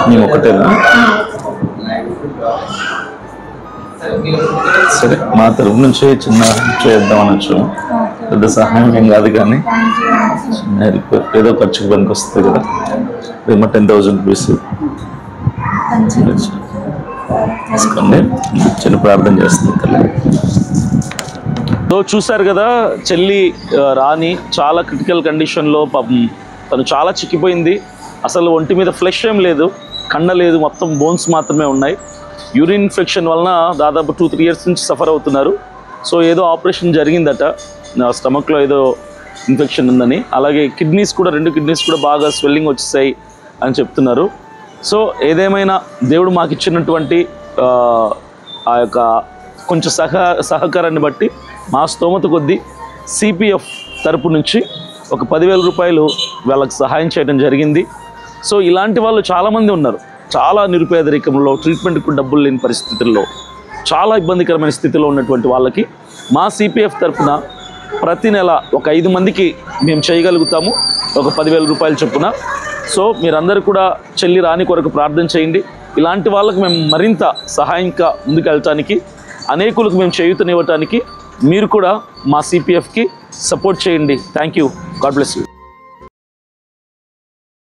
నేను ఒకటేనా? సరే, మా తరపు నుంచి చిన్న చేద్దాం అనొచ్చు. పెద్ద సహాయం ఏం కాదు, కానీ హెల్ప్ ఏదో ఖర్చుకు పనికి వస్తుంది కదా. ఏమో 10,000 రూపీస్ తీసుకోండి, చిన్న ప్రార్థన చేస్తుంది తల్లి. చూశారు కదా, చెల్లి రాణి చాలా క్రిటికల్ కండిషన్లో పాపం తను చాలా చిక్కిపోయింది. అసలు ఒంటి మీద ఫ్లెష్ ఏం లేదు, కండ లేదు, మొత్తం బోన్స్ మాత్రమే ఉన్నాయి. యూరిన్ ఇన్ఫెక్షన్ వలన దాదాపు 2-3 ఇయర్స్ నుంచి సఫర్ అవుతున్నారు. సో ఏదో ఆపరేషన్ జరిగిందట, స్టమక్లో ఏదో ఇన్ఫెక్షన్ ఉందని. అలాగే కిడ్నీస్ కూడా 2 కిడ్నీస్ కూడా బాగా స్వెల్లింగ్ వచ్చేసాయి అని చెప్తున్నారు. సో ఏదేమైనా దేవుడు మాకు ఇచ్చినటువంటి ఆ యొక్క కొంచెం సహకారాన్ని బట్టి మా స్తోమత కొద్దీ సిపిఎఫ్ తరపు నుంచి ఒక 10,000 రూపాయలు వాళ్ళకి సహాయం చేయడం జరిగింది. సో ఇలాంటి వాళ్ళు చాలామంది ఉన్నారు. చాలా నిరుపేదరికంలో, ట్రీట్మెంట్కు డబ్బులు లేని పరిస్థితుల్లో, చాలా ఇబ్బందికరమైన స్థితిలో ఉన్నటువంటి వాళ్ళకి మా సిపిఎఫ్ తరఫున ప్రతి నెల ఒక 5 మందికి మేము చేయగలుగుతాము, ఒక 10,000 రూపాయలు చొప్పున. సో మీరందరూ కూడా చెల్లి రాణి కొరకు ప్రార్థన చేయండి. ఇలాంటి వాళ్ళకి మేము మరింత సహాయంగా ముందుకు వెళ్ళటానికి, అనేకులకు మేము చేయూతనివ్వటానికి మీరు కూడా మా సిపిఎఫ్కి సపోర్ట్ చేయండి. Thank you. God bless you.